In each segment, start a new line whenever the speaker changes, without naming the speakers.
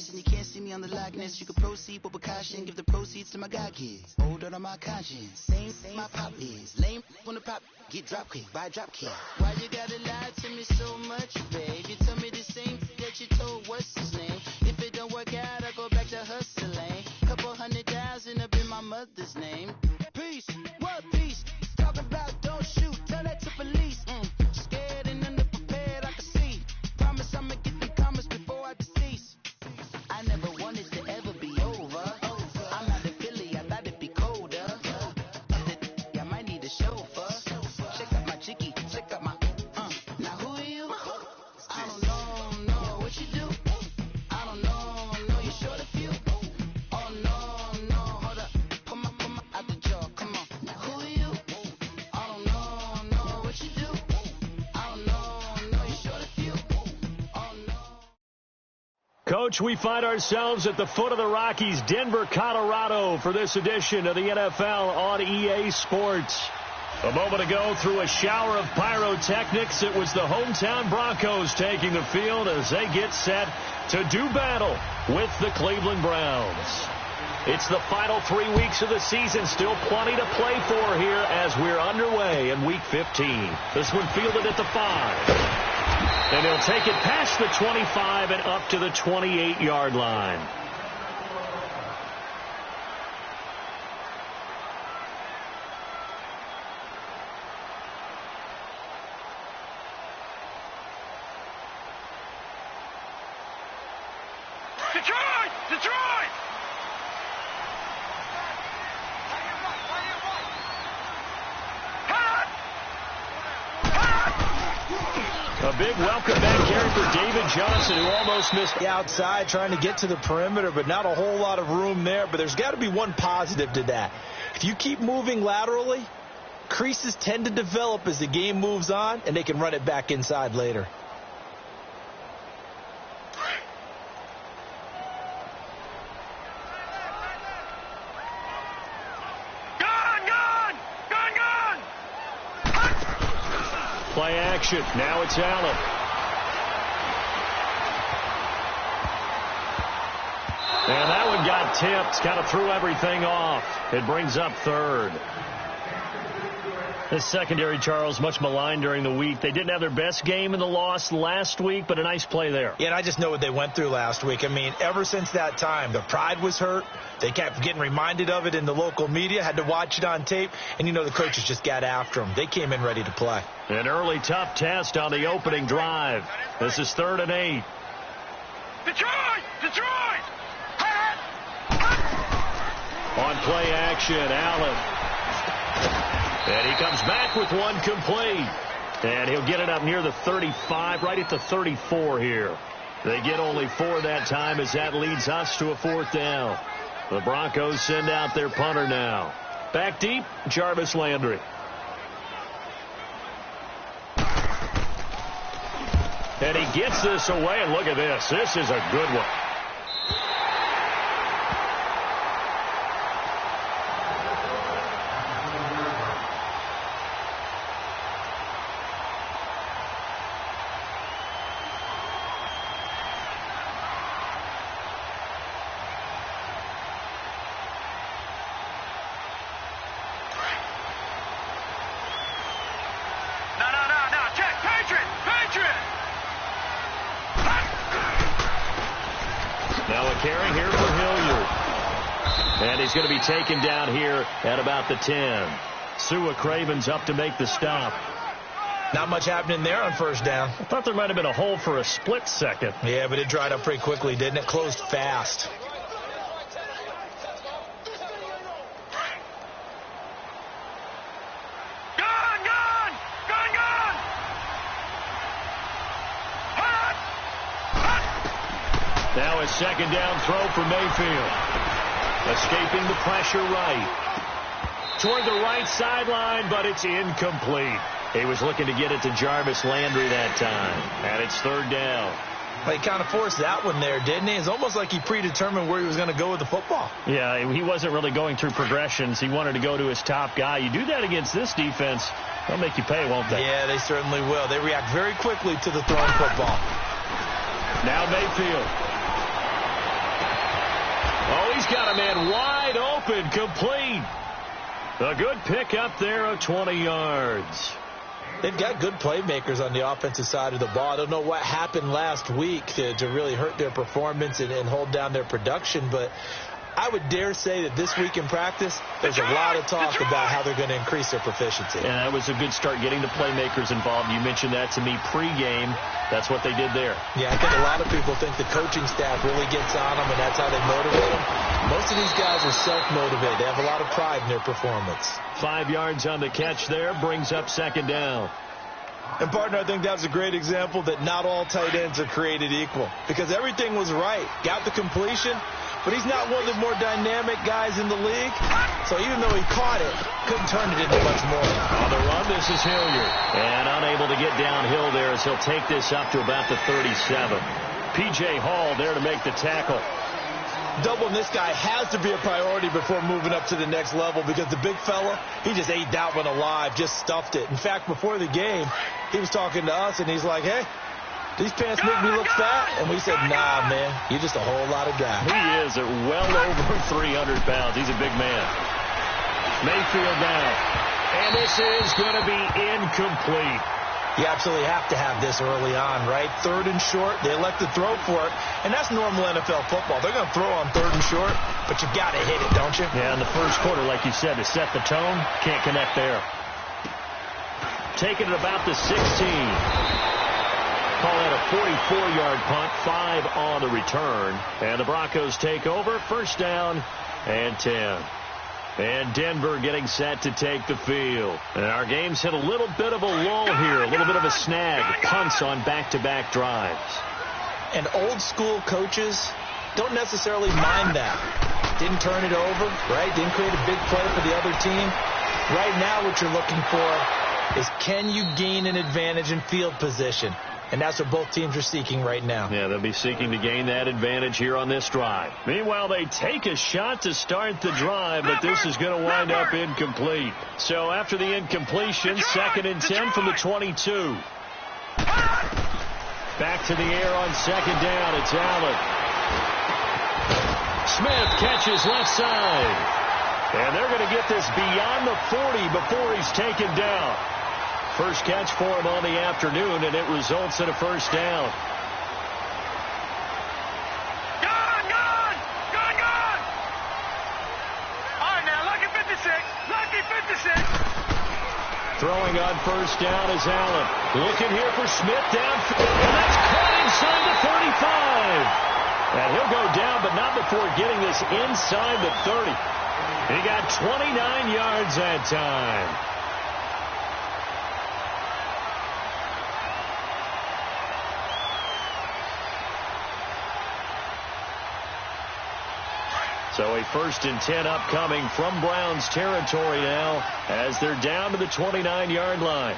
Ness, and you can't see me on the Loch Ness. You can proceed with precaution, give the proceeds to my God kids. Hold on my conscience, same my pop is. Lame on the pop, get drop kick, buy drop kick. Why you gotta lie to me so much, babe? You tell me the same that you told what's his name. If it don't work out, I go back to hustling. Couple $100,000 up in my mother's name. Peace, what peace? Talking about don't shoot, tell that to police. Scared and underprepared, I can see. Promise I'ma get them comments before I decease. I never wanted to ever be over. I'm not a Philly, I thought it'd be colder. I might need a chauffeur. Check out my chicky, check out my now who are you? I don't know what you do. I don't know you short a few. Oh no, hold up. Come on, out the jaw, come on. Now who are you? I don't know what you do. I don't know you short a few. Oh no.
Coach, we find ourselves at the foot of the Rockies, Denver, Colorado, for this edition of the NFL on EA Sports. A moment ago, through a shower of pyrotechnics, it was the hometown Broncos taking the field as they get set to do battle with the Cleveland Browns. It's the final 3 weeks of the season, still plenty to play for here as we're underway in Week 15. This one fielded at the 5. And he'll take it past the 25 and up to the 28-yard line.
Detroit!
A big welcome back carry for David Johnson, who almost missed
the outside, trying to get to the perimeter, but not a whole lot of room there. But there's got to be one positive to that. If you keep moving laterally, creases tend to develop as the game moves on, and they can run it back inside later.
Play action. Now it's Allen. And that one got tipped. Kind of threw everything off. It brings up third. This secondary, Charles, much maligned during the week. They didn't have their best game in the loss last week, but a nice play there.
Yeah, and I just know what they went through last week. I mean, ever since that time, their pride was hurt. They kept getting reminded of it in the local media, had to watch it on tape, and, you know, the coaches just got after them. They came in ready to play.
An early tough test on the opening drive. This is 3rd and 8.
Detroit!
On play action, Allen. And he comes back with one complete. And he'll get it up near the 35, right at the 34 here. They get only 4 that time as that leads us to a 4th down. The Broncos send out their punter now. Back deep, Jarvis Landry. And he gets this away, and look at this. This is a good one. Carry here for Hilliard. And he's going to be taken down here at about the 10. Sua Craven's up to make the stop.
Not much happening there on 1st down.
I thought there might have been a hole for a split second.
Yeah, but it dried up pretty quickly, didn't it? Closed fast.
Now a 2nd down throw for Mayfield. Escaping the pressure right. Toward the right sideline, but it's incomplete. He was looking to get it to Jarvis Landry that time. And it's 3rd down.
He kind of forced that one there, didn't he? It's almost like he predetermined where he was going to go with the football.
Yeah, he wasn't really going through progressions. He wanted to go to his top guy. You do that against this defense, they'll make you pay, won't they?
Yeah, they certainly will. They react very quickly to the thrown football.
Now Mayfield. got a man wide open, complete. A good pickup there of 20 yards.
They've got good playmakers on the offensive side of the ball. I don't know what happened last week to really hurt their performance and hold down their production, but I would dare say that this week in practice, there's a lot of talk about how they're going to increase their proficiency.
And that was a good start, getting the playmakers involved. You mentioned that to me pregame. That's what they did there.
Yeah, I think a lot of people think the coaching staff really gets on them, and that's how they motivate them. Most of these guys are self-motivated. They have a lot of pride in their performance.
5 yards on the catch there, brings up second down.
And, partner, I think that's a great example that not all tight ends are created equal, because everything was right. Got the completion, but he's not one of the more dynamic guys in the league. So even though he caught it, couldn't turn it into much more.
On the run, this is Hilliard. And unable to get downhill there as he'll take this up to about the 37. P.J. Hall there to make the tackle.
Doubling this guy has to be a priority before moving up to the next level, because the big fella, he just ate that one alive, just stuffed it. In fact, before the game, he was talking to us, and he's like, hey, these pants make me look fat? And we said, nah, man, you're just a whole lot of guy.
He is at well over 300 pounds. He's a big man. Mayfield now. And this is going to be incomplete.
You absolutely have to have this early on, right? 3rd and short, they elect to throw for it, and that's normal NFL football. They're going to throw on 3rd and short, but you got to hit it, don't you?
Yeah, in the first quarter, like you said, to set the tone, can't connect there. Taking it about the 16. Call that a 44-yard punt, 5 on the return, and the Broncos take over, first down and 10. And Denver getting set to take the field. And our game's hit a little bit of a lull here, a little bit of a snag. Punts on back-to-back drives.
And old-school coaches don't necessarily mind that. Didn't turn it over, right? Didn't create a big play for the other team. Right now what you're looking for is, can you gain an advantage in field position? And that's what both teams are seeking right now.
Yeah, they'll be seeking to gain that advantage here on this drive. Meanwhile, they take a shot to start the drive, but this is going to wind up incomplete. So after the incompletion, 2nd and 10 from the 22. Back to the air on 2nd down. It's Allen. Smith catches left side. And they're going to get this beyond the 40 before he's taken down. First catch for him on the afternoon, and it results in a first down.
Gone! All right, now, lucky 56.
Throwing on first down is Allen. Looking here for Smith downfield, and that's caught inside the 35. And he'll go down, but not before getting this inside the 30. He got 29 yards that time. So a 1st and 10 upcoming from Browns territory now as they're down to the 29-yard line.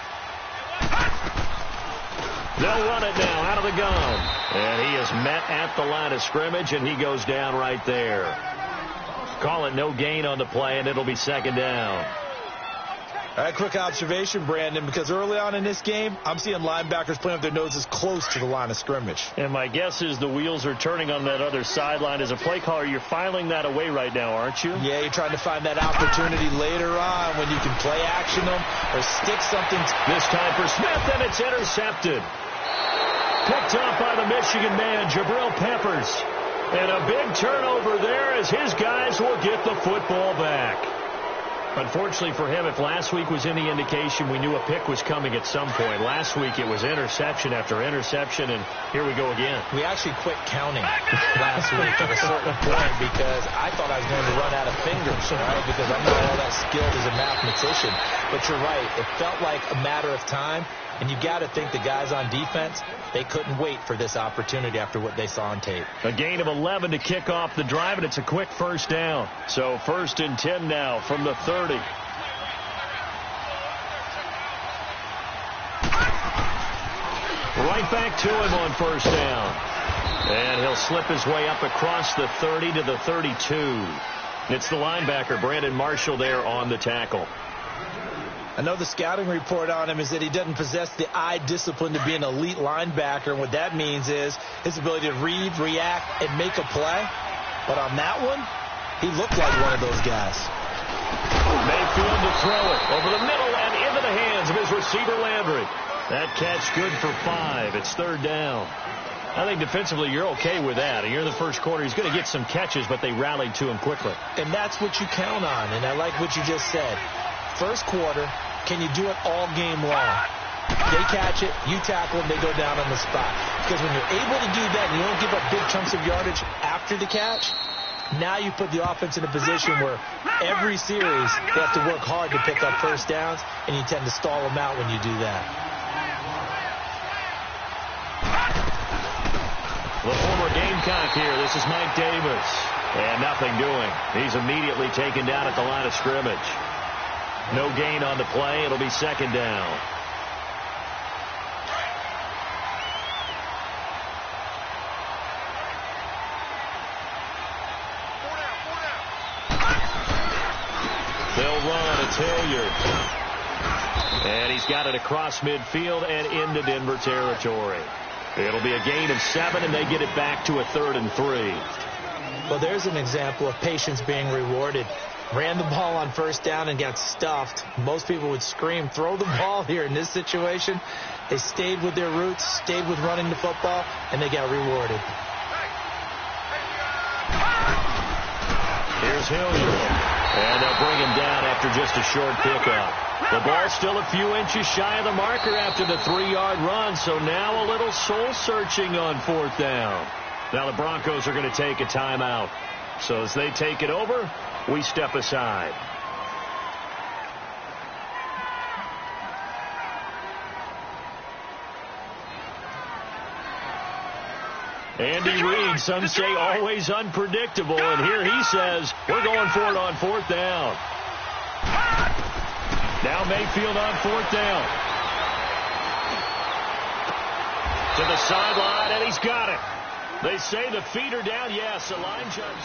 They'll run it now out of the gun. And he is met at the line of scrimmage, and he goes down right there. Call it no gain on the play, and it'll be 2nd down.
All right, quick observation, Brandon, because early on in this game, I'm seeing linebackers playing with their noses close to the line of scrimmage.
And my guess is the wheels are turning on that other sideline. As a play caller, you're filing that away right now, aren't you?
Yeah, you're trying to find that opportunity later on when you can play action them or stick something.
This time for Smith, and it's intercepted. Picked up by the Michigan man, Jabril Peppers. And a big turnover there as his guys will get the football back. Unfortunately for him, if last week was any indication, we knew a pick was coming at some point. Last week it was interception after interception, and here we go again.
We actually quit counting last week at a certain point because I thought I was going to run out of fingers, right? Because I'm not all that skilled as a mathematician. But you're right. It felt like a matter of time, and you got to think the guys on defense, they couldn't wait for this opportunity after what they saw on tape.
A gain of 11 to kick off the drive, and it's a quick first down. So 1st and 10 now from the 30. Right back to him on first down. And he'll slip his way up across the 30 to the 32. It's the linebacker, Brandon Marshall, there on the tackle.
I know the scouting report on him is that he doesn't possess the eye discipline to be an elite linebacker. And what that means is his ability to read, react, and make a play. But on that one, He looked like one of those guys.
Mayfield to throw it over the middle and into the hands of his receiver, Landry. That catch good for 5. It's third down. I think defensively you're okay with that. Here in the first quarter, he's going to get some catches, but they rallied to him quickly.
And that's what you count on, and I like what you just said. First quarter, can you do it all game long? They catch it, you tackle them, they go down on the spot. Because when you're able to do that and you don't give up big chunks of yardage after the catch, now you put the offense in a position where every series they have to work hard to pick up first downs, and you tend to stall them out when you do that.
The former Gamecock here. This is Mike Davis. And nothing doing. He's immediately taken down at the line of scrimmage. No gain on the play. It'll be second down. They'll run. It's Hilliard. And he's got it across midfield and into Denver territory. It'll be a gain of 7, and they get it back to a 3rd and 3.
Well, there's an example of patience being rewarded. Ran the ball on first down and got stuffed. Most people would scream, throw the ball here. In this situation, they stayed with their roots, stayed with running the football, and they got rewarded.
Here's Hilliard. And they'll bring him down after just a short pickup. The ball still a few inches shy of the marker after the 3-yard run, so now a little soul-searching on 4th down. Now the Broncos are going to take a timeout. So as they take it over, we step aside. Andy Reid, some say always unpredictable, and here he says, we're going for it on 4th down. Now Mayfield on 4th down. To the sideline, and he's got it. They say the feet are down. Yes, the line judge.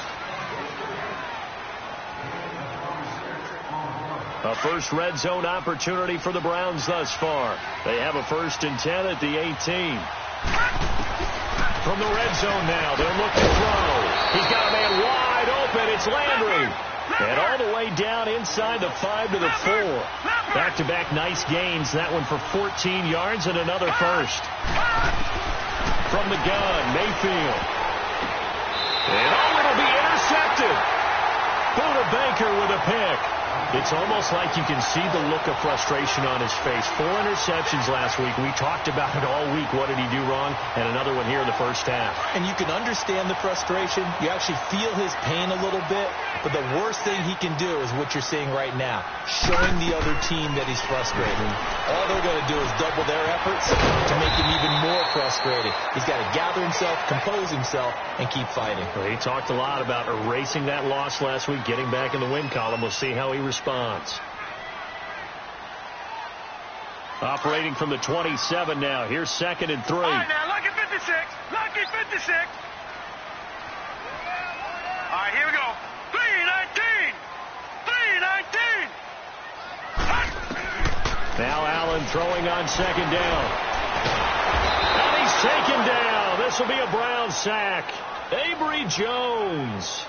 A first red zone opportunity for the Browns thus far. They have a 1st and 10 at the 18. From the red zone now, they'll look to throw. He's got a man wide open. It's Landry. And all the way down inside the 5 to the 4. Back-to-back nice gains. That one for 14 yards and another first. From the gun, Mayfield. And it'll be intercepted. Buda Baker with a pick. It's almost like you can see the look of frustration on his face. 4 interceptions last week. We talked about it all week. What did he do wrong? And another one here in the first half.
And you can understand the frustration. You actually feel his pain a little bit. But the worst thing he can do is what you're seeing right now, showing the other team that he's frustrated. All they're going to do is double their efforts to make him even more frustrated. He's got to gather himself, compose himself, and keep fighting.
Well, he talked a lot about erasing that loss last week, getting back in the win column. We'll see how he responds. Operating from the 27 now. Here's 2nd and 3.
All right, now, lucky 56. Lucky 56. All right, here we go. 319. 319.
Now Allen throwing on 2nd down. And he's taken down. This will be a Brown sack. Avery Jones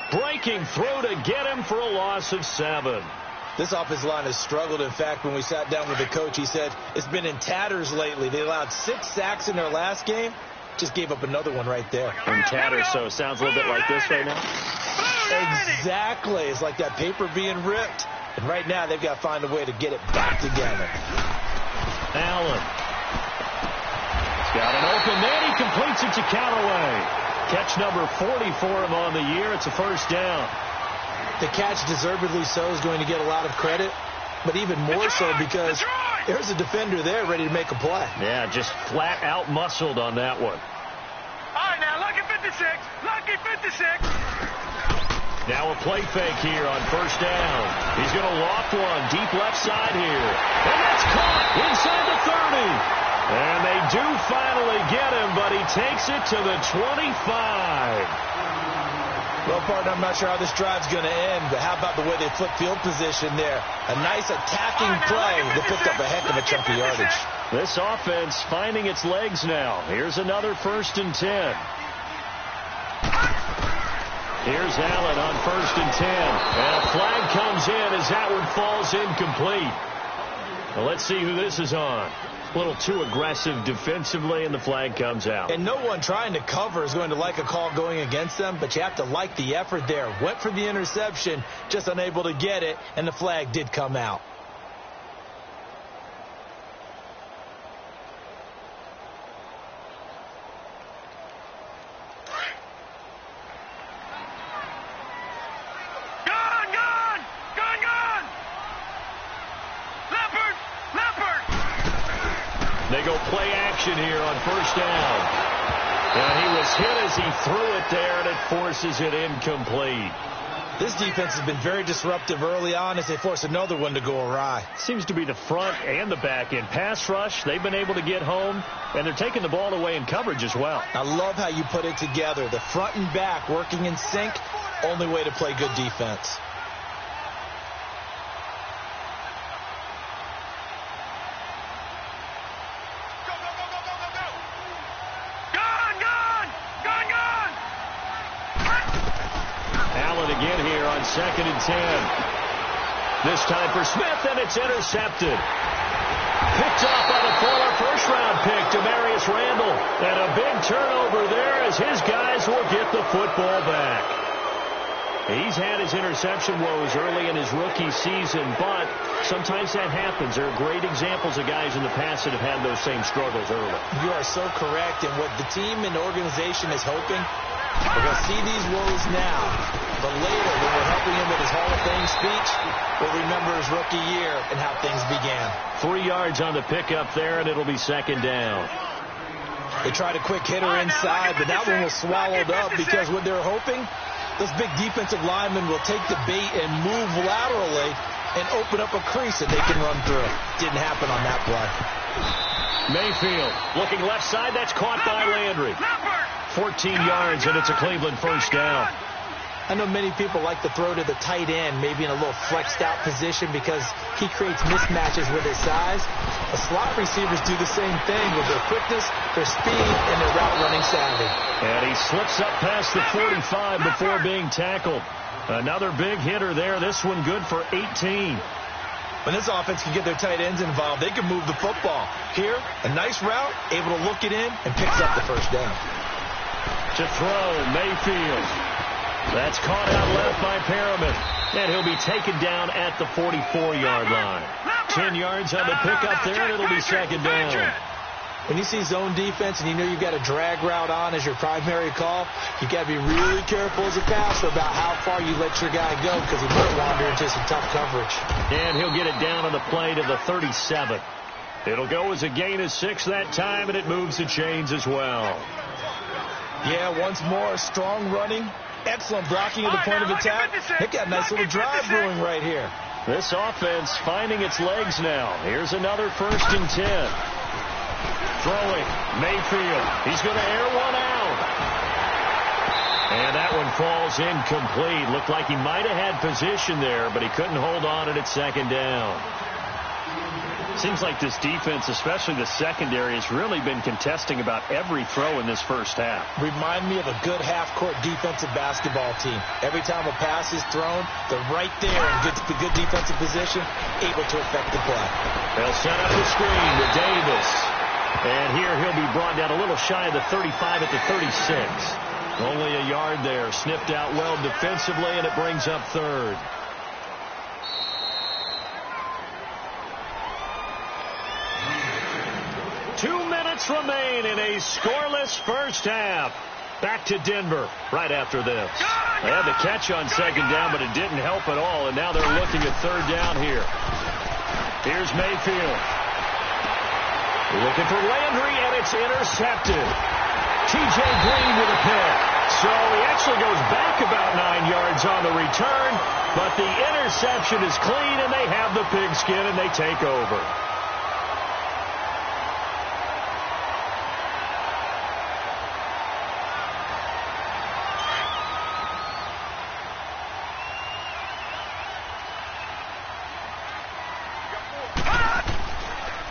breaking through to get him for a loss of 7.
This offensive line has struggled. In fact, when we sat down with the coach, he said it's been in tatters lately. They allowed 6 sacks in their last game. Just gave up another one right there.
In tatters, so it sounds a little bit like this right now.
Exactly. It's like that paper being ripped. And right now, they've got to find a way to get it back together.
Allen. He's got an open man. He completes it to Callaway. Catch number 40 for him on the year. It's a first down.
The catch, deservedly so, is going to get a lot of credit, but even more so because there's a defender there ready to make a play.
Yeah, just flat out muscled on that one.
All right, now, lucky 56. Lucky 56.
Now a play fake here on first down. He's going to loft one deep left side here. And that's caught inside the 30. And they do finally get him, but he takes it to the 25.
Well, partner, I'm not sure how this drive's going to end, but how about the way they flip field position there? A nice attacking play that picked up a heck of a chunk of yardage.
This offense finding its legs now. Here's another 1st and 10. Here's Allen on 1st and 10. And a flag comes in as that one falls incomplete. Well, let's see who this is on. A little too aggressive defensively, and the flag comes out.
And no one trying to cover is going to like a call going against them, but you have to like the effort there. Went for the interception, just unable to get it, and the flag did come out.
They go play action here on 1st down. And he was hit as he threw it there, and it forces it incomplete.
This defense has been very disruptive early on as they force another one to go awry.
Seems to be the front and the back end. Pass rush, they've been able to get home, and they're taking the ball away in coverage as well.
I love how you put it together. The front and back working in sync, only way to play good defense.
Again here on 2nd and 10. This time for Smith, and it's intercepted. Picked off by the former first-round pick, Demarius Randall. And a big turnover there as his guys will get the football back. He's had his interception woes early in his rookie season, but sometimes that happens. There are great examples of guys in the past that have had those same struggles early.
You are so correct, and what the team and organization is hoping, we're going to see these woes now, but later when we're helping him with his Hall of Fame speech, we'll remember his rookie year and how things began.
3 yards on the pickup there, and it'll be 2nd down.
They tried a quick hitter inside, but that one was swallowed up because what they're hoping, those big defensive linemen will take the bait and move laterally and open up a crease that they can run through. Didn't happen on that play.
Mayfield looking left side. That's caught by Landry. 14 yards, and it's a Cleveland 1st down.
I know many people like to throw to the tight end, maybe in a little flexed out position because he creates mismatches with his size. The slot receivers do the same thing with their quickness, their speed, and their route running savvy.
And he slips up past the 45 before being tackled. Another big hitter there. This one good for 18.
When this offense can get their tight ends involved, they can move the football. Here, a nice route, able to look it in, and picks up the 1st down.
To throw, Mayfield. That's caught out left by Perriman. And he'll be taken down at the 44-yard line. 10 yards on the pickup there, and it'll be 2nd down.
When you see zone defense and you know you've got a drag route on as your primary call, you've got to be really careful as a passer about how far you let your guy go because he might wander into some tough coverage.
And he'll get it down on the play to the 37. It'll go as a gain of 6 that time, and it moves the chains as well.
Yeah, once more, strong running, excellent blocking at the point of attack. They got a nice little drive brewing right here.
This offense finding its legs now. Here's another 1st and 10. Throwing, Mayfield. He's going to air one out. And that one falls incomplete. Looked like he might have had position there, but he couldn't hold on at 2nd down. Seems like this defense, especially the secondary, has really been contesting about every throw in this 1st half.
Remind me of a good half-court defensive basketball team. Every time a pass is thrown, they're right there in good defensive position, able to affect the play.
They'll set up the screen with Davis. And here he'll be brought down a little shy of the 35 at the 36. Only a yard there. Sniffed out well defensively, and it brings up 3rd. Remain in a scoreless 1st half. Back to Denver right after this. They had the catch on 2nd down, but it didn't help at all, and now they're looking at 3rd down here. Here's Mayfield. Looking for Landry, and it's intercepted. T.J. Green with a pick. So he actually goes back about 9 yards on the return, but the interception is clean, and they have the pigskin, and they take over.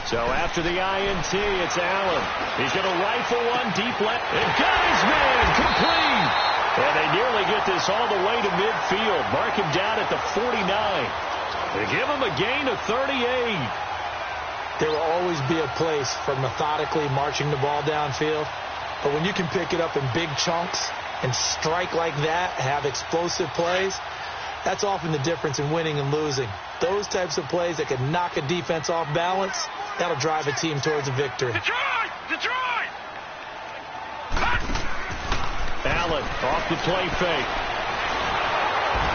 So after the INT, it's Allen. He's going to rifle one deep left. And got his man complete. And they nearly get this all the way to midfield. Mark him down at the 49. They give him a gain of 38.
There will always be a place for methodically marching the ball downfield. But when you can pick it up in big chunks and strike like that, have explosive plays, that's often the difference in winning and losing. Those types of plays that can knock a defense off balance, that'll drive a team towards a victory.
Detroit! Detroit!
Allen off the play fake.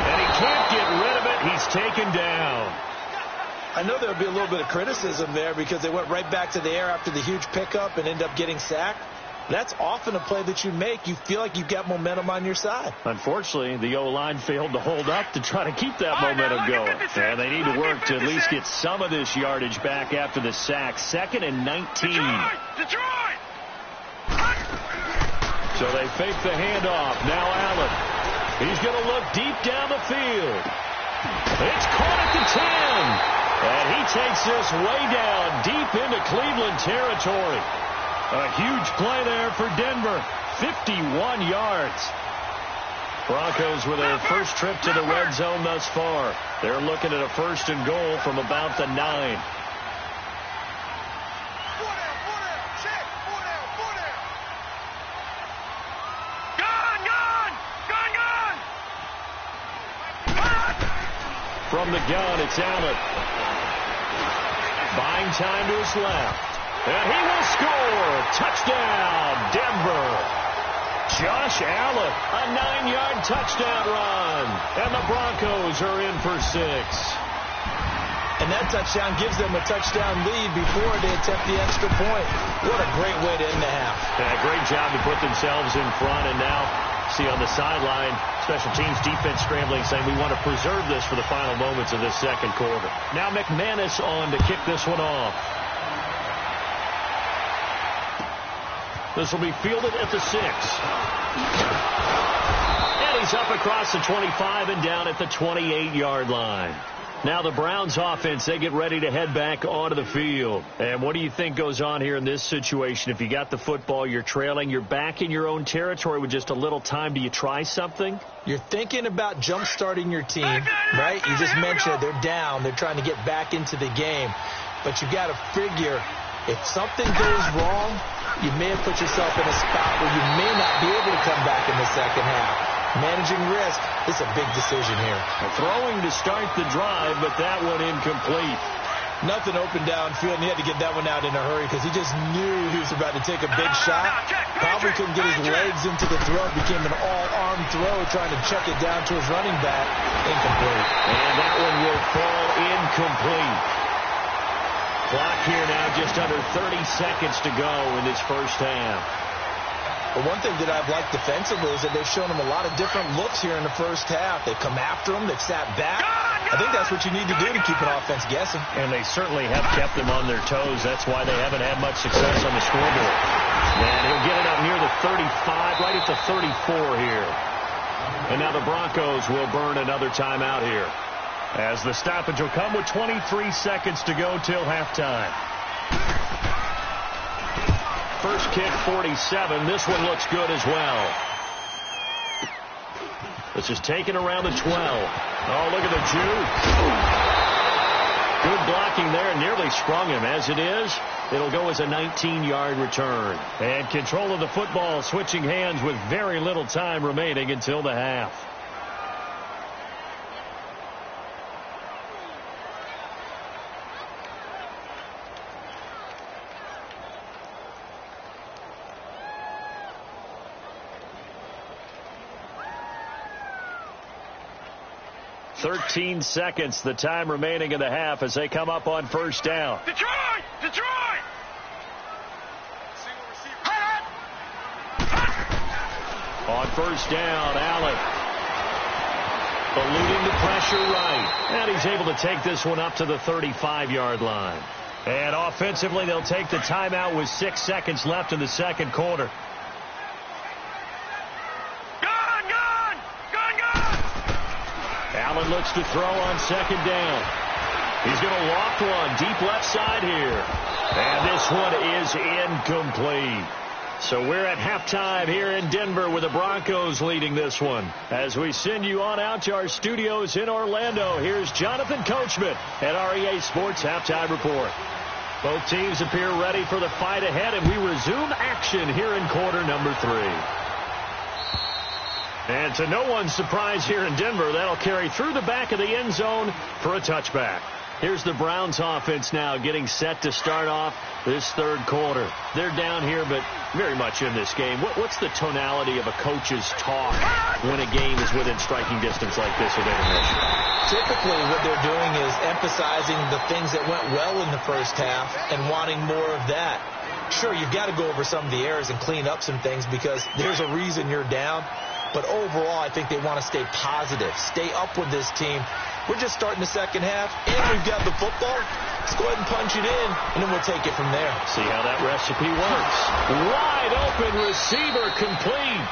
And he can't get rid of it. He's taken down.
I know there'll be a little bit of criticism there because they went right back to the air after the huge pickup and end up getting sacked. That's often a play that you make. You feel like you've got momentum on your side.
Unfortunately, the O-line failed to hold up to try to keep that momentum going. And they need to work to at least get some of this yardage back after the sack. 2nd and 19.
Detroit!
So they fake the handoff. Now Allen. He's going to look deep down the field. It's caught at the 10. And he takes this way down deep into Cleveland territory. A huge play there for Denver. 51 yards. Broncos with their first trip to the red zone thus far. They're looking at a 1st and goal from about the 9. From the gun, it's Allen. Buying time to his left. And he will score. Touchdown, Denver. Josh Allen, a 9-yard touchdown run. And the Broncos are in for 6.
And that touchdown gives them a touchdown lead before they attempt the extra point. What a great way to end the half.
Yeah, great job to put themselves in front. And now, see on the sideline, special teams defense scrambling, saying we want to preserve this for the final moments of this second quarter. Now McManus on to kick this one off. This will be fielded at the 6. And he's up across the 25 and down at the 28-yard line. Now the Browns offense, they get ready to head back onto the field. And what do you think goes on here in this situation? If you got the football, you're trailing, you're back in your own territory with just a little time. Do you try something?
You're thinking about jump-starting your team, right? You just mentioned they're down. They're trying to get back into the game. But you got to figure if something goes wrong, you may have put yourself in a spot where you may not be able to come back in the second half. Managing risk is a big decision here.
Throwing to start the drive, but that one incomplete.
Nothing open downfield, and he had to get that one out in a hurry because he just knew he was about to take a big shot. Probably couldn't get his legs into the throw. It became an all-arm throw, trying to check it down to his running back. Incomplete.
And that one will fall incomplete. Clock here now, just under 30 seconds to go in this first half.
But one thing that I've liked defensively is that they've shown him a lot of different looks here in the first half. They've come after him. They've sat back. I think that's what you need to do to keep an offense guessing.
And they certainly have kept them on their toes. That's why they haven't had much success on the scoreboard. And he'll get it up near the 35, right at the 34 here. And now the Broncos will burn another timeout here, as the stoppage will come with 23 seconds to go till halftime. First kick, 47. This one looks good as well. This is taken around the 12. Oh, look at the juke. Good blocking there. Nearly sprung him. As it is, it'll go as a 19-yard return. And control of the football switching hands with very little time remaining until the half. Thirteen seconds, the time remaining in the half as they come up on first down.
Detroit! Detroit!
On first down, Allen eluding the pressure right. And he's able to take this one up to the 35-yard line. And offensively, they'll take the timeout with 6 seconds left in the second quarter. Allen looks to throw on second down. He's going to loft one deep left side here. And this one is incomplete. So we're at halftime here in Denver with the Broncos leading this one. As we send you on out to our studios in Orlando, here's Jonathan Coachman at our EA Sports Halftime Report. Both teams appear ready for the fight ahead, and we resume action here in quarter number 3. And to no one's surprise here in Denver, that'll carry through the back of the end zone for a touchback. Here's the Browns offense now getting set to start off this third quarter. They're down here, but very much in this game. What's the tonality of a coach's talk when a game is within striking distance like this at intermission?
Typically what they're doing is emphasizing the things that went well in the first half and wanting more of that. Sure, you've got to go over some of the errors and clean up some things because there's a reason you're down. But overall, I think they want to stay positive, stay up with this team. We're just starting the second half, and we've got the football. Let's go ahead and punch it in, and then we'll take it from there.
See how that recipe works. Wide open receiver complete.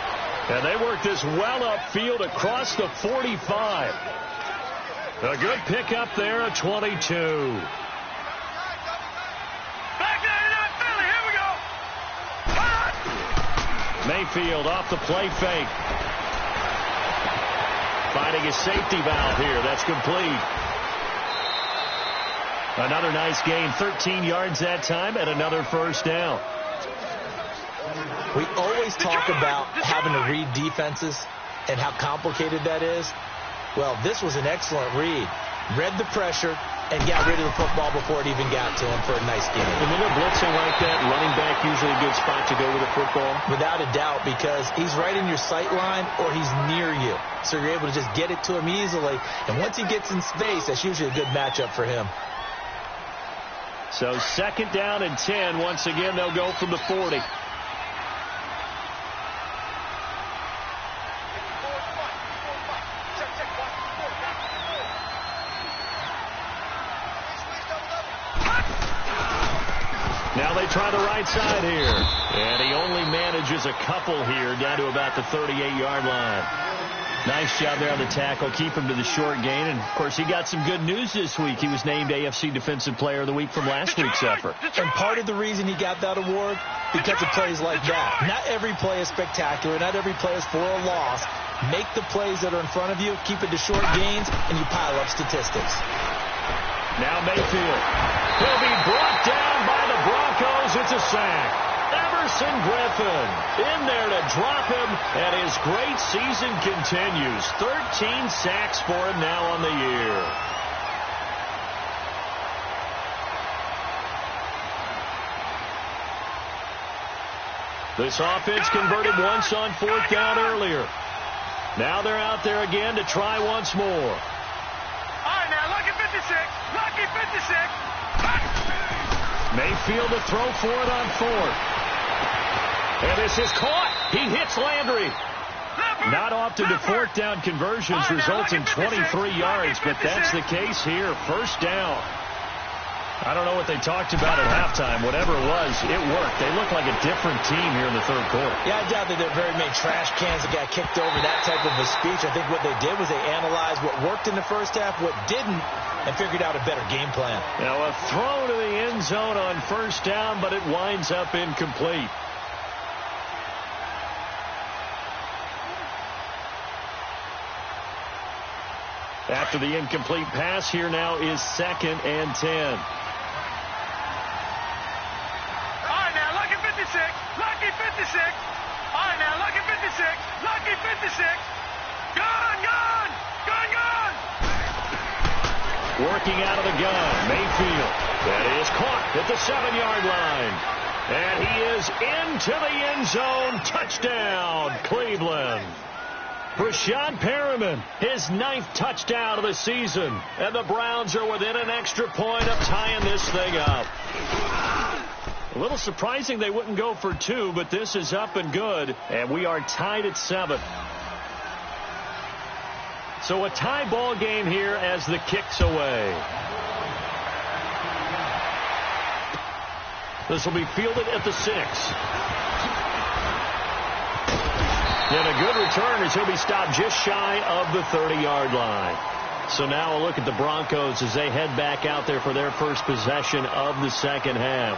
And they work this well upfield across the 45. A good pickup there at 22.
Back there, Philly, here we go.
Mayfield off the play fake. Finding a safety valve here. That's complete. Another nice gain. 13 yards that time and another first down.
We always talk about having to read defenses and how complicated that is. Well, this was an excellent read. Read the pressure and got rid of the football before it even got to him for a nice game.
And when they're blitzing like that, running back usually a good spot to go with the football?
Without a doubt, because he's right in your sight line or he's near you. So you're able to just get it to him easily. And once he gets in space, that's usually a good matchup for him.
So second down and 10. Once again, they'll go from the 40. Now they try the right side here. And he only manages a couple here down to about the 38-yard line. Nice job there on the tackle. Keep him to the short gain. And, of course, he got some good news this week. He was named AFC Defensive Player of the Week from last week's effort.
And part of the reason he got that award, because of plays like that. Not every play is spectacular. Not every play is for a loss. Make the plays that are in front of you, keep it to short gains, and you pile up statistics.
Now Mayfield. He'll be brought down by the Broncos. It's a sack. Everson Griffin in there to drop him, and his great season continues. 13 sacks for him now on the year. This offense converted once on fourth down earlier. Now they're out there again to try once more.
All right, now, lucky 56. Lucky 56.
Mayfield to throw for it on fourth. And this is caught. He hits Landry. Not often do fourth down conversions result in 23 yards, but that's the case here. First down. I don't know what they talked about at halftime. Whatever it was, it worked. They look like a different team here in the third quarter.
Yeah, I doubt that there are very many trash cans that got kicked over, that type of a speech. I think what they did was they analyzed what worked in the first half, what didn't, and figured out a better game plan.
Now a throw to the end zone on first down, but it winds up incomplete. After the incomplete pass, here now is second and 10.
All right, now, lucky 56. Lucky 56. All right, now, lucky 56. Lucky 56. Gun, gun. Gun, gun.
Working out of the gun, Mayfield. That is caught at the 7-yard line. And he is into the end zone. Touchdown, Cleveland. Rashad Perriman, his 9th touchdown of the season. And the Browns are within an extra point of tying this thing up. A little surprising they wouldn't go for 2, but this is up and good. And we are tied at 7. So a tie ball game here as the kick's away. This will be fielded at the 6. And a good return as he'll be stopped just shy of the 30-yard line. So now a look at the Broncos as they head back out there for their first possession of the second half.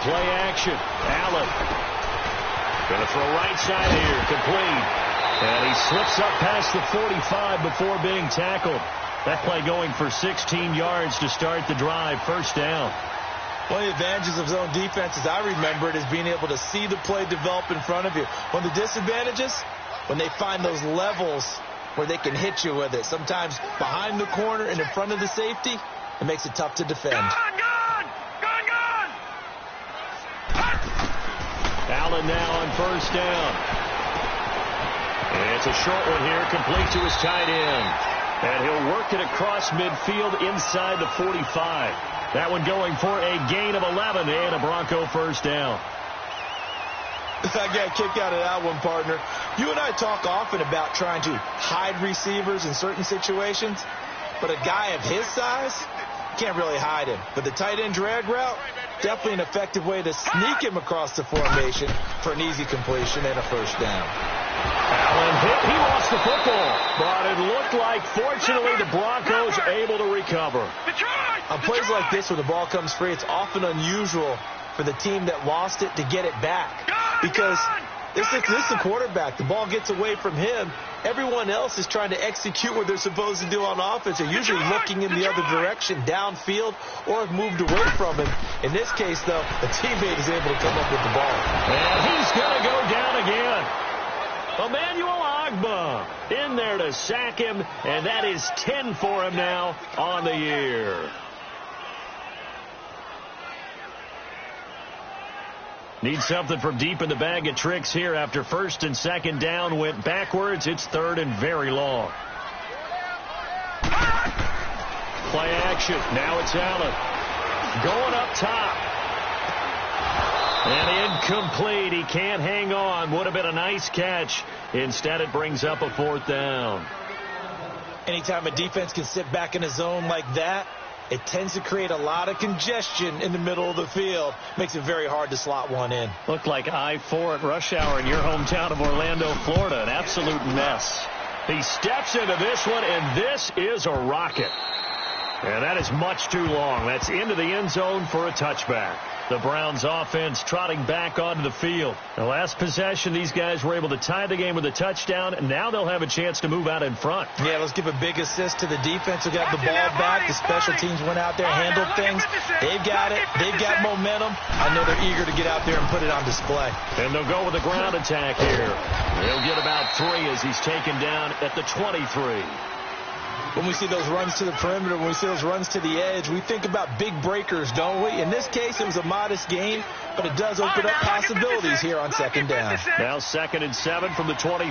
play action. Allen. Going to throw right side here. Complete. And he slips up past the 45 before being tackled. That play going for 16 yards to start the drive. First down.
One of the advantages of zone defense, as I remember it, is being able to see the play develop in front of you. One of the disadvantages, when they find those levels where they can hit you with it. Sometimes behind the corner and in front of the safety, it makes it tough to defend.
Allen now on first down. And it's a short one here, complete to his tight end. And he'll work it across midfield inside the 45. That one going for a gain of 11 and a Bronco first down.
I got a kick out of that one, partner. You and I talk often about trying to hide receivers in certain situations, but a guy of his size can't really hide him. But the tight end drag route, definitely an effective way to sneak him across the formation for an easy completion and a first down.
Allen hit. He lost the football, but it looked like, fortunately, the Broncos able to recover.
On plays like this where the ball comes free, it's often unusual for the team that lost it to get it back. Because this is the quarterback. The ball gets away from him. Everyone else is trying to execute what they're supposed to do on offense. They're usually looking in the other direction, downfield, or have moved away from him. In this case, though, a teammate is able to come up with the ball.
And he's going to go down again. Emmanuel Ogbah in there to sack him, and that is 10 for him now on the year. Need something from deep in the bag of tricks here after first and second down went backwards. It's third and very long. Play action. Now it's Allen. Going up top. And incomplete. He can't hang on. Would have been a nice catch. Instead, it brings up a fourth down.
Anytime a defense can sit back in a zone like that, it tends to create a lot of congestion in the middle of the field. Makes it very hard to slot one in.
Looked like I-4 at rush hour in your hometown of Orlando, Florida. An absolute mess. He steps into this one, and this is a rocket. And that is much too long. That's into the end zone for a touchback. The Browns offense trotting back onto the field. The last possession, these guys were able to tie the game with a touchdown, and now they'll have a chance to move out in front.
Yeah, let's give a big assist to the defense who got the ball back. The special teams went out there, handled things. They've got it. They've got momentum. I know they're eager to get out there and put it on display.
And they'll go with a ground attack here. They'll get about 3 as he's taken down at the 23.
When we see those runs to the perimeter, when we see those runs to the edge, we think about big breakers, don't we? In this case, it was a modest gain, but it does open up possibilities here on second down.
Now 2nd and 7 from the 23.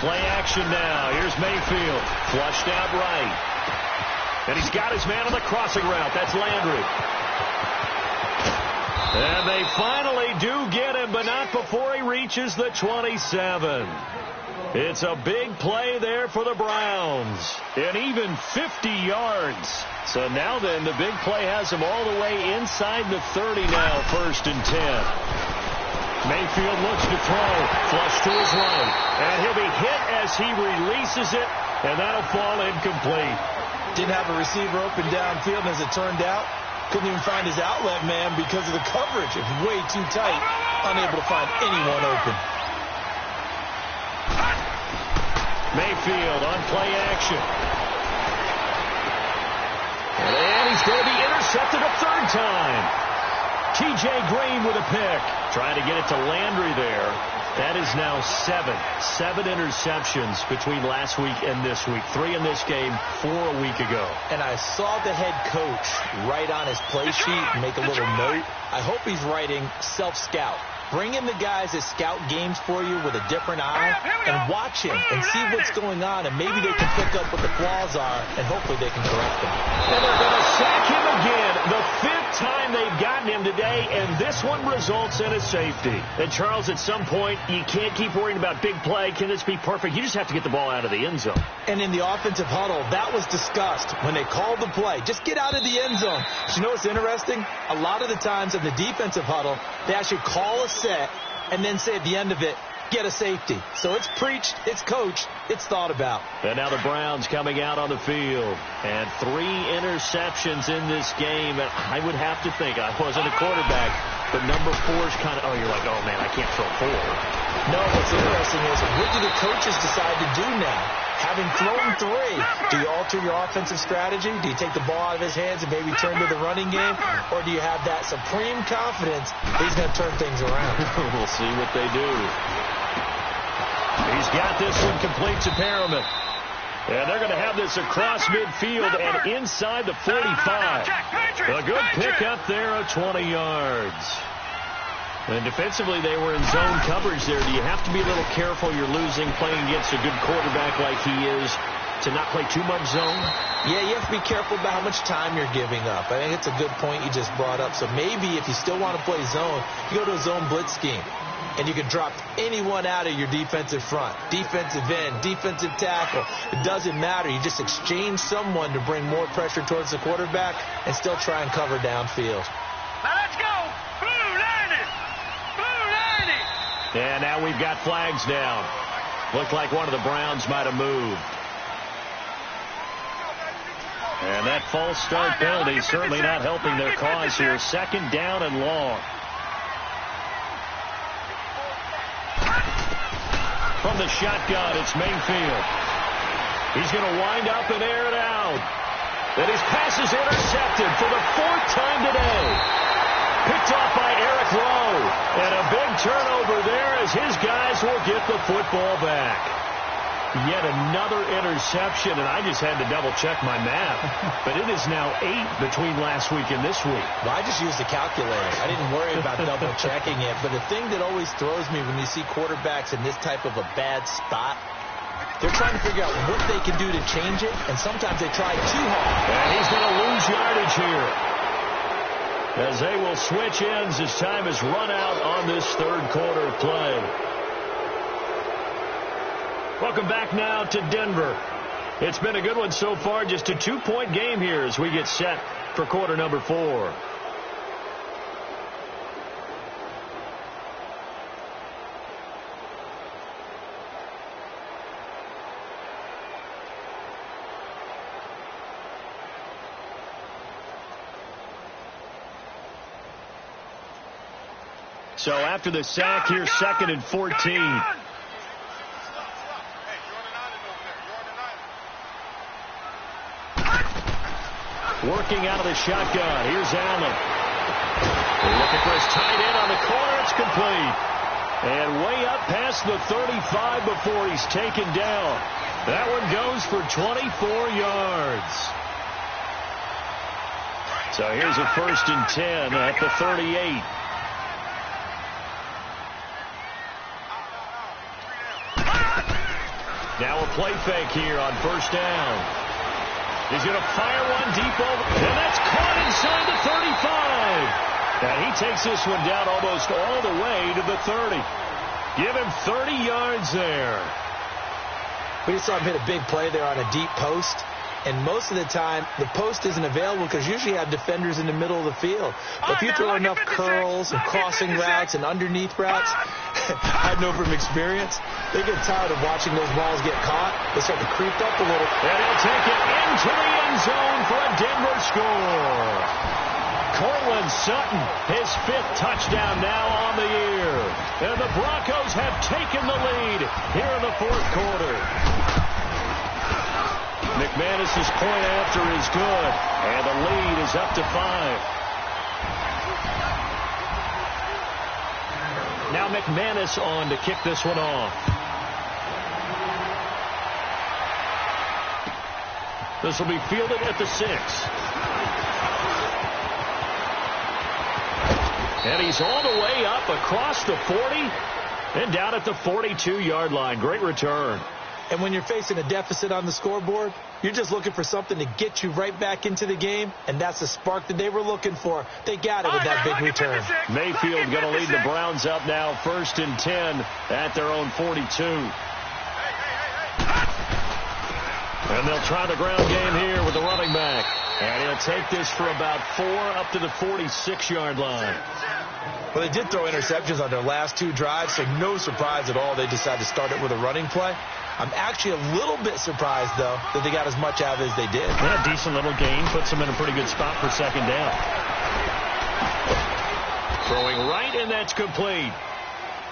Play action now. Here's Mayfield. Flushed out right. And he's got his man on the crossing route. That's Landry. And they finally do get him, but not before he reaches the 27. It's a big play there for the Browns. And even 50 yards. So now then, the big play has him all the way inside the 30 now, 1st and 10. Mayfield looks to throw. Flush to his right. And he'll be hit as he releases it, and that'll fall incomplete.
Didn't have a receiver open downfield, and as it turned out, couldn't even find his outlet man because of the coverage. It's way too tight. Unable to find anyone open.
Mayfield on play action. And he's going to be intercepted a 3rd time. T.J. Green with a pick. Trying to get it to Landry there. That is now 7 interceptions between last week and this week. 3 in this game, 4 a week ago.
And I saw the head coach write on his play sheet, make a little note. I hope he's writing self-scout. Bring in the guys that scout games for you with a different eye and watch him and see what's going on, and maybe they can pick up what the flaws are, and hopefully they can correct them.
And they're going to sack him again. The 5th time they've gotten him today, and this one results in a safety. And Charles, at some point, you can't keep worrying about big play. Can this be perfect? You just have to get the ball out of the end zone.
And in the offensive huddle, that was discussed when they called the play. Just get out of the end zone. But you know what's interesting? A lot of the times in the defensive huddle, they actually call a set and then say at the end of it, get a safety. So it's preached, it's coached, it's thought about.
And now the Browns coming out on the field. And 3 interceptions in this game. And I would have to think, I wasn't a quarterback, but number 4's kind of, you're like, oh, man, I can't throw 4.
No, what's interesting is, what do the coaches decide to do now? Having thrown 3, do you alter your offensive strategy? Do you take the ball out of his hands and maybe turn to the running game? Or do you have that supreme confidence that he's going to turn things around?
We'll see what they do. He's got this one complete to Perriman. And they're going to have this across midfield and inside the 45. A good pickup there of 20 yards. And defensively, they were in zone coverage there. Do you have to be a little careful? You're losing playing against a good quarterback like he is to not play too much zone?
Yeah, you have to be careful about how much time you're giving up. I think it's a good point you just brought up. So maybe if you still want to play zone, you go to a zone blitz scheme. And you can drop anyone out of your defensive front. Defensive end, defensive tackle. It doesn't matter. You just exchange someone to bring more pressure towards the quarterback and still try and cover downfield.
Now let's go. Blue Lightning. Blue Lightning.
And now we've got flags down. Looked like one of the Browns might have moved. And that false start penalty certainly not helping their cause here. 2nd down and long. From the shotgun, it's Mayfield. He's going to wind up and air it out. And his pass is intercepted for the 4th time today. Picked off by Eric Rowe. And a big turnover there as his guys will get the football back. Yet another interception, and I just had to double-check my math. But it is now 8 between last week and this week.
Well, I just used a calculator. I didn't worry about double-checking it. But the thing that always throws me when you see quarterbacks in this type of a bad spot, they're trying to figure out what they can do to change it, and sometimes they try too hard.
And he's going to lose yardage here, as they will switch ends as time has run out on this 3rd quarter of play. Welcome back now to Denver. It's been a good one so far, just a 2-point game here as we get set for quarter number 4. So after the sack here, 2nd and 14. Working out of the shotgun. Here's Allen. Looking for his tight end on the corner. It's complete. And way up past the 35 before he's taken down. That one goes for 24 yards. So here's a 1st and 10 at the 38. Now a play fake here on 1st down. He's going to fire one deep over, and that's caught inside the 35. And he takes this one down almost all the way to the 30. Give him 30 yards there.
We just saw him hit a big play there on a deep post. And most of the time, the post isn't available because usually you have defenders in the middle of the field. But if you throw enough curls and crossing routes and underneath routes, I know from experience, they get tired of watching those balls get caught. They start to creep up a little.
And he'll take it into the end zone for a Denver score. Cortland Sutton, his 5th touchdown now on the year. And the Broncos have taken the lead here in the 4th quarter. McManus's point after is good, and the lead is up to 5. Now McManus on to kick this one off. This will be fielded at the 6. And he's all the way up across the 40 and down at the 42-yard line. Great return.
And when you're facing a deficit on the scoreboard, you're just looking for something to get you right back into the game, and that's the spark that they were looking for. They got it with that big return.
Mayfield going to lead the Browns up now, 1st and 10 at their own 42. And they'll try the ground game here with the running back. And he'll take this for about 4 up to the 46-yard line.
Well, they did throw interceptions on their last 2 drives, so no surprise at all they decided to start it with a running play. I'm actually a little bit surprised, though, that they got as much out of it as they did.
Yeah, decent little gain. Puts them in a pretty good spot for second down. Throwing right, and that's complete.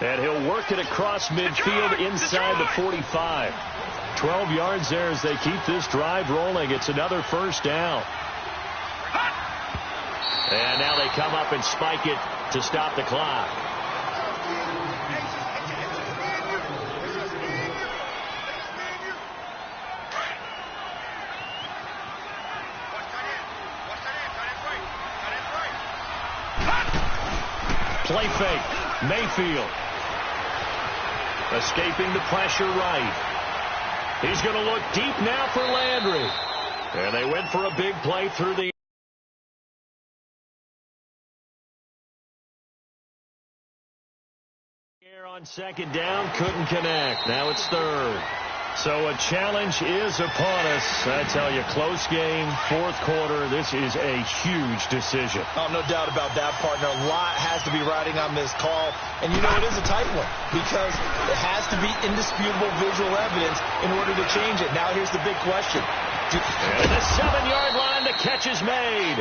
And he'll work it across midfield inside the 45. 12 yards there as they keep this drive rolling. It's another first down. And now they come up and spike it to stop the clock. Play fake. Mayfield. Escaping the pressure right. He's going to look deep now for Landry. And they went for a big play through the air on second down. Couldn't connect. Now it's third. So a challenge is upon us. I tell you, close game, fourth quarter. This is a huge decision.
Oh, no doubt about that, partner. A lot has to be riding on this call. And you know, it is a tight one because it has to be indisputable visual evidence in order to change it. Now here's the big question.
And the 7-yard line, the catch is made.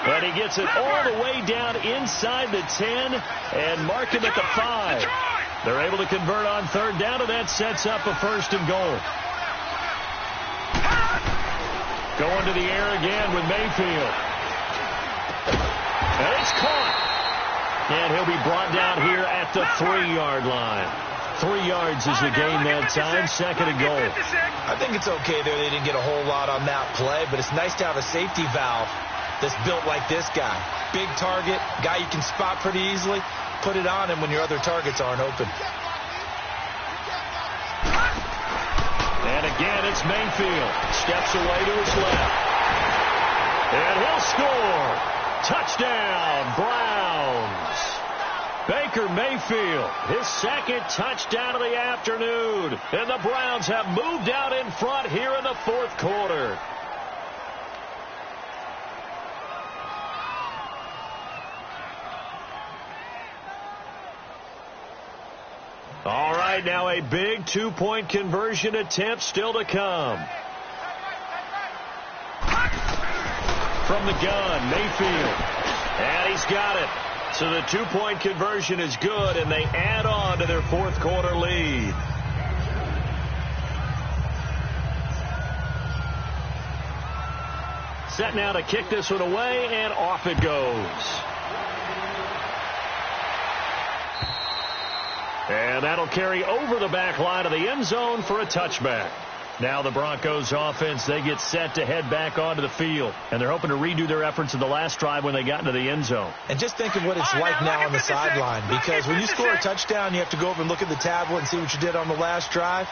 And he gets it all the way down inside the 10 and mark him at the 5. They're able to convert on third down, and that sets up a first and goal. Going to the air again with Mayfield. And it's caught. And he'll be brought down here at the 3-yard line. 3 yards is the gain that time, second and goal.
I think it's okay there. They didn't get a whole lot on that play, but it's nice to have a safety valve that's built like this guy. Big target, guy you can spot pretty easily. Put it on him when your other targets aren't open.
And again, it's Mayfield. Steps away to his left. And he'll score. Touchdown, Browns. Baker Mayfield, his second touchdown of the afternoon. And the Browns have moved out in front here in the fourth quarter. All right, now a big 2-point conversion attempt still to come. From the gun, Mayfield. And he's got it. So the 2-point conversion is good, and they add on to their fourth quarter lead. Set now to kick this one away, and off it goes. And that'll carry over the back line of the end zone for a touchback. Now the Broncos offense, they get set to head back onto the field. And they're hoping to redo their efforts in the last drive when they got into the end zone.
And just think of what it's like now on the sideline. Because when you score a touchdown, you have to go over and look at the tablet and see what you did on the last drive.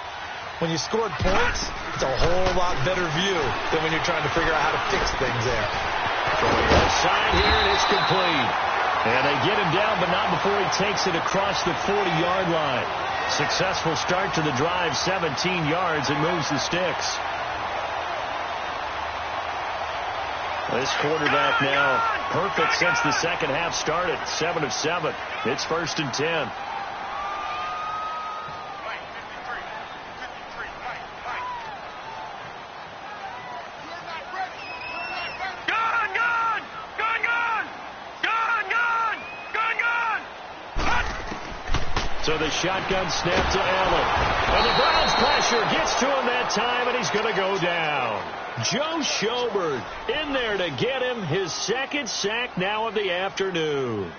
When you scored points, it's a whole lot better view than when you're trying to figure out how to fix things there.
Throwing left side here, and it's complete. And they get him down, but not before he takes it across the 40-yard line. Successful start to the drive, 17 yards, and moves the sticks. This quarterback now perfect since the second half started. 7 of 7. It's 1st and 10. So the shotgun snap to Allen. And the Browns pressure gets to him that time, and he's going to go down. Joe Schobert in there to get him his second sack now of the afternoon.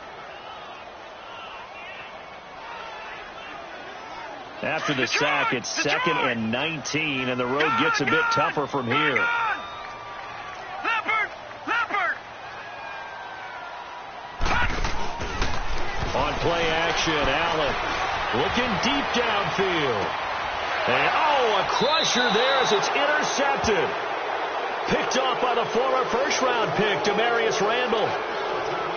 After the sack, it's 2nd and 19, and the road gets a bit tougher from here. On play action, Allen looking deep downfield. And, a crusher there as it's intercepted. Picked off by the former first-round pick, Demarius Randall.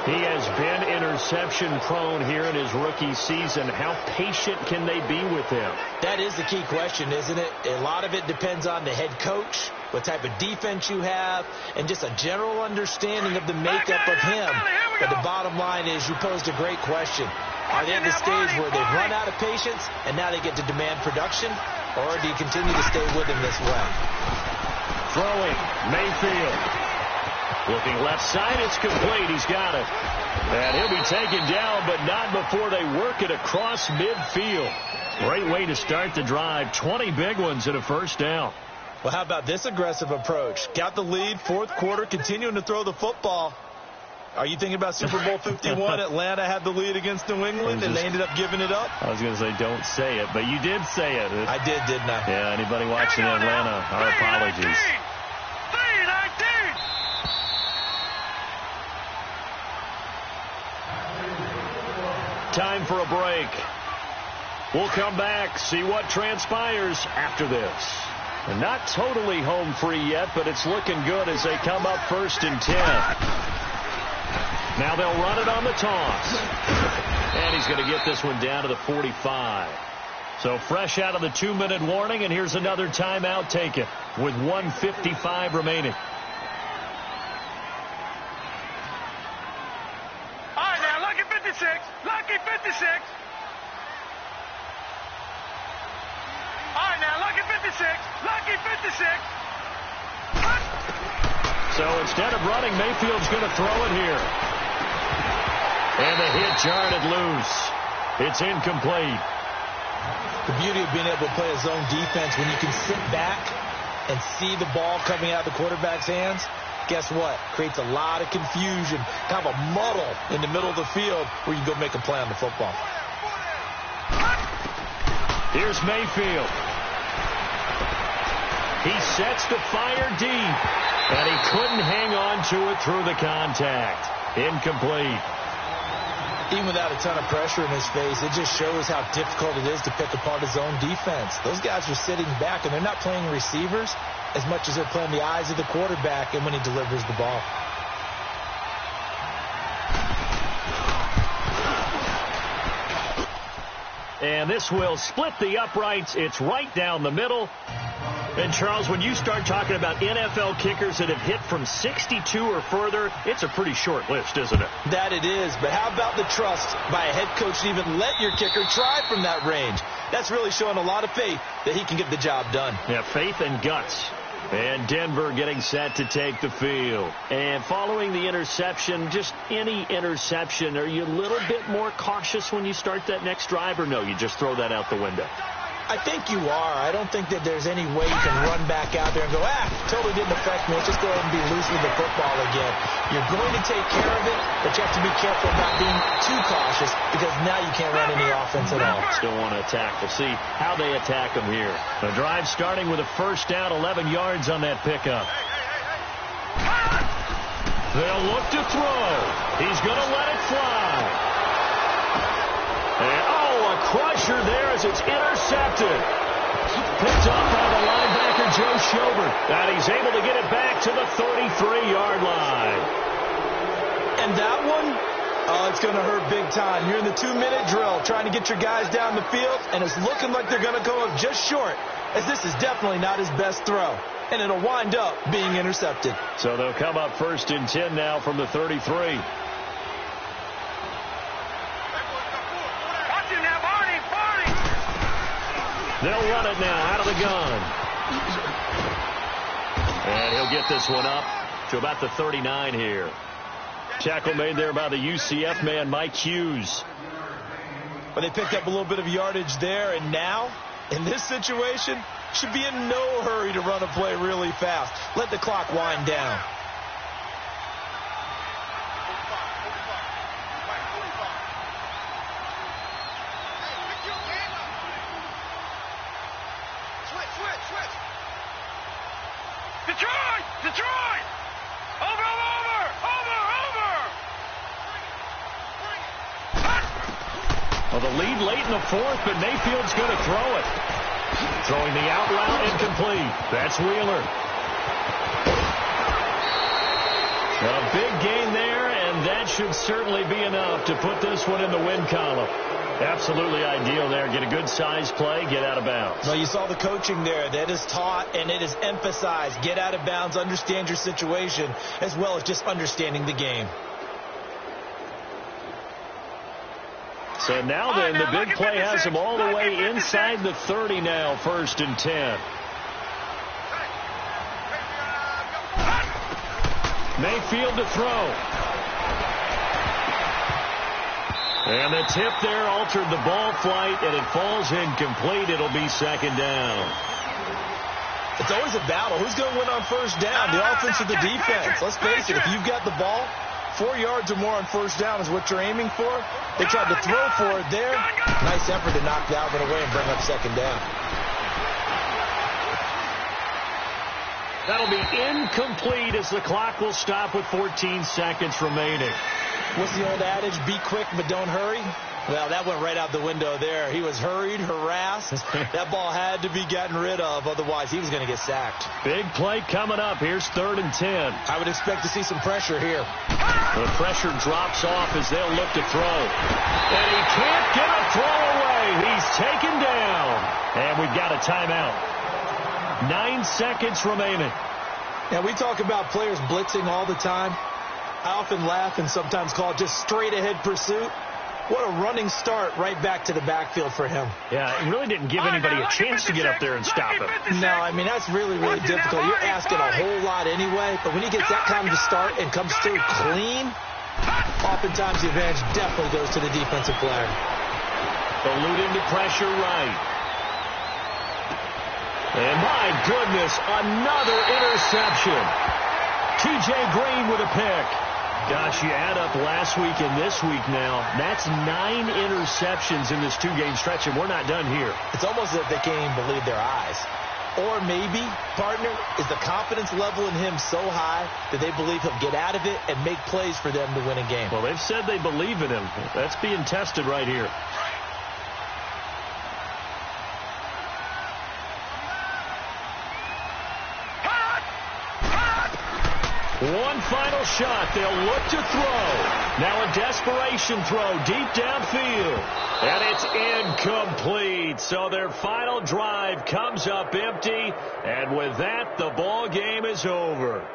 He has been interception prone here in his rookie season. How patient can they be with him?
That is the key question, isn't it? A lot of it depends on the head coach, what type of defense you have, and just a general understanding of the makeup of him. But the bottom line is you posed a great question. Are they at the stage where they've run out of patience and now they get to demand production? Or do you continue to stay with him this way?
Throwing, Mayfield. Looking left side, it's complete. He's got it. And he'll be taken down, but not before they work it across midfield. Great way to start the drive. 20 big ones and a first down.
Well, how about this aggressive approach? Got the lead, fourth quarter, continuing to throw the football. Are you thinking about Super Bowl 51? Atlanta had the lead against New England, and they ended up giving it up?
I was going to say don't say it, but you did say it.
I did, didn't I?
Yeah, anybody watching Atlanta, our apologies. Time for a break. We'll come back, see what transpires after this. They're not totally home free yet, but it's looking good as they come up 1st and 10. Now they'll run it on the toss. And he's going to get this one down to the 45. So fresh out of the 2-minute warning, and here's another timeout taken with 1:55 remaining.
Lucky 56. All right, now, lucky 56. Lucky 56.
So instead of running, Mayfield's going to throw it here. And the hit jarred it loose. It's incomplete.
The beauty of being able to play a zone defense when you can sit back and see the ball coming out of the quarterback's hands. Guess what? Creates a lot of confusion, kind of a muddle in the middle of the field where you go make a play on the football.
Here's Mayfield. He sets the fire deep, and he couldn't hang on to it through the contact. Incomplete.
Even without a ton of pressure in his face, it just shows how difficult it is to pick apart his own defense. Those guys are sitting back, and they're not playing receivers as much as they're playing the eyes of the quarterback and when he delivers the ball.
And this will split the uprights. It's right down the middle. And, Charles, when you start talking about NFL kickers that have hit from 62 or further, it's a pretty short list, isn't it?
That it is. But how about the trust by a head coach to even let your kicker try from that range? That's really showing a lot of faith that he can get the job done.
Yeah, faith and guts. And Denver getting set to take the field. And following the interception, just any interception, are you a little bit more cautious when you start that next drive, or no, you just throw that out the window?
I think you are. I don't think that there's any way you can run back out there and go, totally didn't affect me. Just go ahead and be loose with the football again. You're going to take care of it, but you have to be careful about being too cautious because now you can't run any offense at all.
Still want to attack. We'll see how they attack them here. The drive starting with a first down, 11 yards on that pickup. They'll look to throw. He's going to let it fly. And, a crusher there as it's intercepted. Picked off by the linebacker, Joe Schobert. And he's able to get it back to the 33-yard line.
And that one, it's going to hurt big time. You're in the 2-minute drill trying to get your guys down the field, and it's looking like they're going to go up just short, as this is definitely not his best throw. And it'll wind up being intercepted.
So they'll come up 1st and 10 now from the 33. They'll run it now out of the gun. And he'll get this one up to about the 39 here. Tackle made there by the UCF man, Mike Hughes.
But they picked up a little bit of yardage there, and now, in this situation, should be in no hurry to run a play really fast. Let the clock wind down.
Detroit! Over!
Well, the lead late in the fourth, but Mayfield's going to throw it. Throwing the out route incomplete. That's Wheeler. A big gain there, and And that should certainly be enough to put this one in the win column. Absolutely ideal there. Get a good size play, get out of bounds.
Well, you saw the coaching there. That is taught and it is emphasized. Get out of bounds, understand your situation, as well as just understanding the game.
So now then, the big play has him all the way inside the 30 now, 1st and 10. Mayfield to throw. And the tip there altered the ball flight, and it falls incomplete. It'll be 2nd down.
It's always a battle. Who's going to win on 1st down, the offense or the defense? Let's face it, if you've got the ball, 4 yards or more on 1st down is what you're aiming for. They tried to throw for it there. Nice effort to knock that one away and bring up 2nd down.
That'll be incomplete as the clock will stop with 14 seconds remaining.
What's the old adage? Be quick, but don't hurry. Well, that went right out the window there. He was hurried, harassed. That ball had to be gotten rid of. Otherwise, he was going to get sacked.
Big play coming up. Here's 3rd and 10.
I would expect to see some pressure here.
The pressure drops off as they'll look to throw. And he can't get a throw away. He's taken down. And we've got a timeout. 9 seconds remaining.
Now, we talk about players blitzing all the time. I often laugh and sometimes call it just straight-ahead pursuit. What a running start right back to the backfield for him.
Yeah, it really didn't give anybody a chance to get up there and stop him.
No, I mean, that's really, really difficult. You're asking a whole lot anyway, but when he gets that kind of a start and comes through clean, oftentimes the advantage definitely goes to the defensive player.
Eluding the pressure right. And my goodness, another interception. T.J. Green with a pick. Gosh, you add up last week and this week now. That's 9 interceptions in this 2-game stretch, and we're not done here.
It's almost as if they can't even believe their eyes. Or maybe, partner, is the confidence level in him so high that they believe he'll get out of it and make plays for them to win a game.
Well, they've said they believe in him. That's being tested right here. One final shot. They'll look to throw. Now a desperation throw deep downfield. And it's incomplete. So their final drive comes up empty. And with that, the ball game is over.